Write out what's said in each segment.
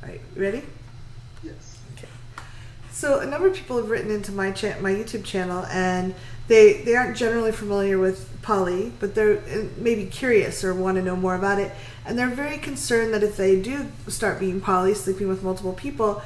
All right, ready? Yes. Okay. So a number of people have written into my my YouTube channel, and they aren't generally familiar with poly, but they're maybe curious or want to know more about it, and they're very concerned that if they do start being poly, sleeping with multiple people,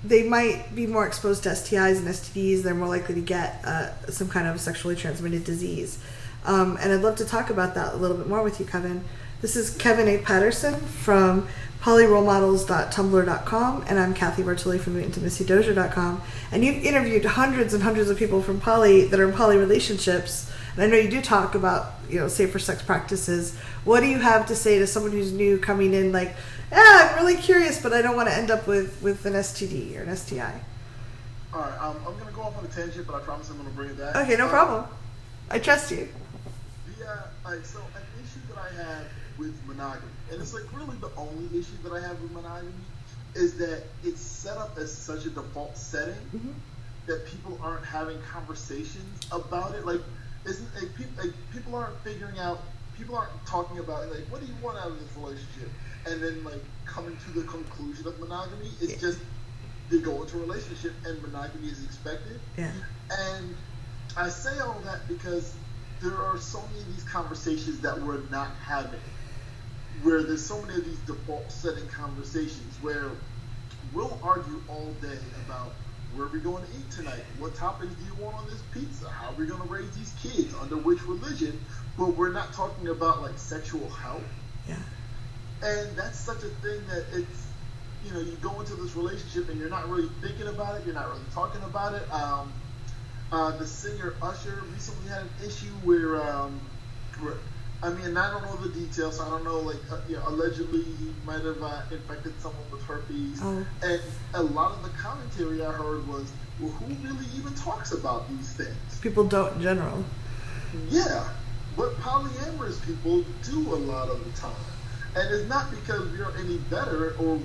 they might be more exposed to STIs and STDs. They're more likely to get some kind of sexually transmitted disease. And I'd love to talk about that a little bit more with you, Kevin. This is Kevin A. Patterson from polyrolemodels.tumblr.com, and I'm Cathy Bartoli from intimacydojo.com. And you've interviewed hundreds and hundreds of people from poly that are in poly relationships. And I know you do talk about, safer sex practices. What do you have to say to someone who's new coming in, like, I'm really curious, but I don't want to end up with an STD or an STI? All right, I'm going to go off on a tangent, but I promise I'm going to bring it back. Okay, no problem. I trust you. So an issue that I have with monogamy, and it's like really the only issue that I have with monogamy, is that it's set up as such a default setting that people aren't having conversations about it. Like, people aren't figuring out, people aren't talking about, like, what do you want out of this relationship? And then, like, coming to the conclusion of monogamy. It's just they go into a relationship and monogamy is expected. Yeah. And I say all that because there are so many of these conversations that we're not having, where there's so many of these default setting conversations where we'll argue all day about where are we going to eat tonight, what toppings do you want on this pizza, how are we going to raise these kids, under which religion, but we're not talking about, like, sexual health. Yeah. And that's such a thing that it's, you go into this relationship and you're not really thinking about it, you're not really talking about it. The singer Usher recently had an issue where I don't know the details, so I don't know, like, allegedly he might have infected someone with herpes. Oh. And a lot of the commentary I heard was, well, who really even talks about these things? People don't in general. Yeah, but polyamorous people do a lot of the time. And it's not because we're any better or,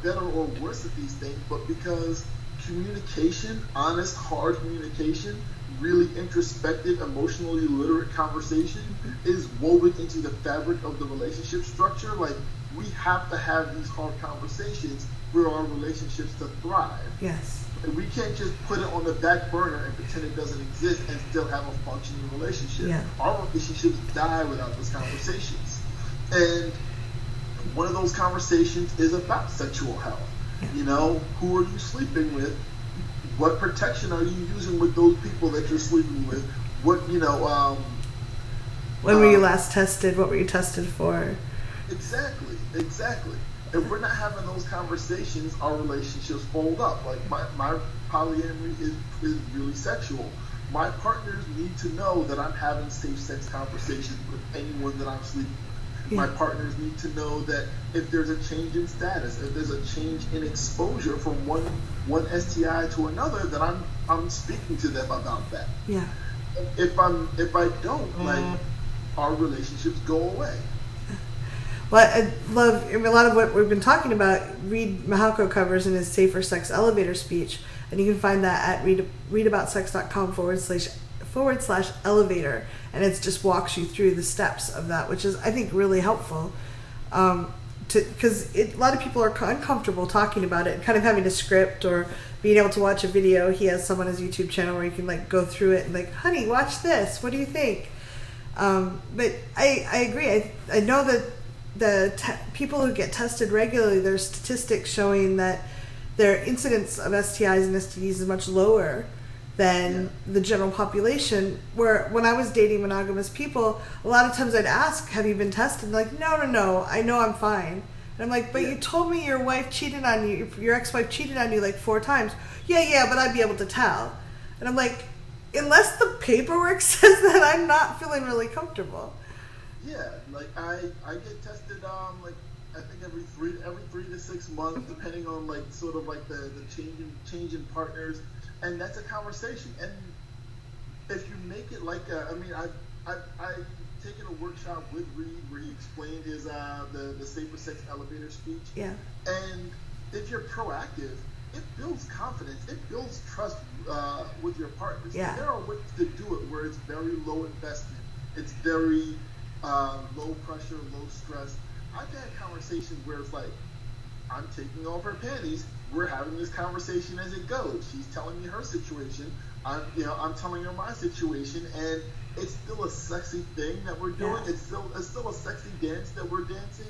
better or worse at these things, but because communication, honest, hard communication, really introspective, emotionally literate conversation is woven into the fabric of the relationship structure. Like, we have to have these hard conversations for our relationships to thrive. Yes. And we can't just put it on the back burner and pretend it doesn't exist and still have a functioning relationship. Yeah. Our relationships die without those conversations. And one of those conversations is about sexual health. Who are you sleeping with? What protection are you using with those people that you're sleeping with? When were you last tested? What were you tested for? Exactly. If we're not having those conversations, our relationships fold up. Like, my polyamory is really sexual. My partners need to know that I'm having safe sex conversations with anyone that I'm sleeping with. Yeah. My partners need to know that if there's a change in status, if there's a change in exposure from one STI to another, that I'm speaking to them about that. Yeah. If I don't, like, our relationships go away. Well, I love, a lot of what we've been talking about, Reed Mahalko covers in his Safer Sex Elevator speech, and you can find that at readaboutsex.com/elevator, and it just walks you through the steps of that, which is, I think, really helpful, because a lot of people are uncomfortable talking about it, kind of having a script or being able to watch a video. He has some on his YouTube channel where you can, like, go through it and, like, honey, watch this, what do you think? But I agree. I know that people who get tested regularly, there's statistics showing that their incidence of STIs and STDs is much lower than the general population. Where when I was dating monogamous people, a lot of times I'd ask, have you been tested? And they're like, no, I know I'm fine. And I'm like, but you told me your wife cheated on you, your ex-wife cheated on you like 4 times. Yeah, but I'd be able to tell. And I'm like, unless the paperwork says that, I'm not feeling really comfortable. Yeah, like I get tested like I think every 3 to 6 months, depending on, like, sort of like the change in partners, and that's a conversation. And if you make it like I've taken a workshop with Reed where he explained his the Safer Sex Elevator speech. Yeah. And if you're proactive, it builds confidence, it builds trust with your partners. Yeah. There are ways to do it where it's very low investment, it's very low pressure, low stress. I've had conversations where it's like, I'm taking off her panties. We're having this conversation as it goes. She's telling me her situation. I'm telling her my situation, and it's still a sexy thing that we're doing. Yeah. It's still a sexy dance that we're dancing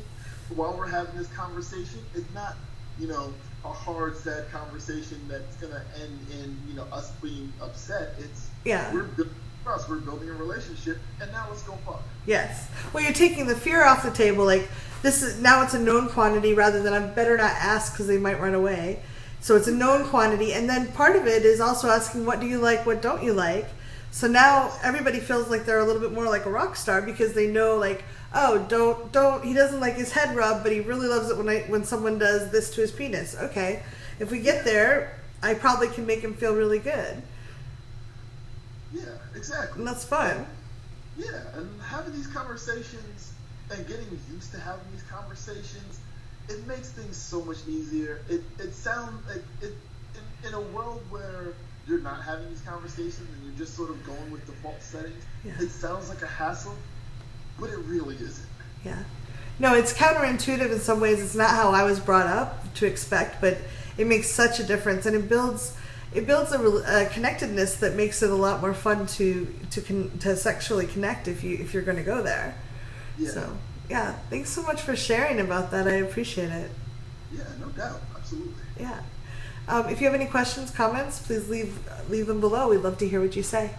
while we're having this conversation. It's not, a hard, sad conversation that's gonna end in, us being upset. It's we're building trust, we're building a relationship, and now let's go fuck. Yes. Well, you're taking the fear off the table. Like, this is now it's a known quantity rather than I better not ask because they might run away. So it's a known quantity, and then part of it is also asking, what do you like, what don't you like? So now everybody feels like they're a little bit more like a rock star because they know, like, oh, don't. He doesn't like his head rubbed, but he really loves it when someone does this to his penis. Okay, if we get there, I probably can make him feel really good. Yeah, exactly. And that's fun. Yeah, and having these conversations and getting used to having these conversations, it makes things so much easier. It sounds like in a world where you're not having these conversations and you're just sort of going with default settings, it sounds like a hassle, but it really isn't. Yeah. No, it's counterintuitive in some ways. It's not how I was brought up to expect, but it makes such a difference, and it builds a connectedness that makes it a lot more fun to sexually connect if you're going to go there. Yeah. So yeah, thanks so much for sharing about that. I appreciate it. Yeah, no doubt, absolutely. Yeah. If you have any questions, comments, please leave them below. We'd love to hear what you say.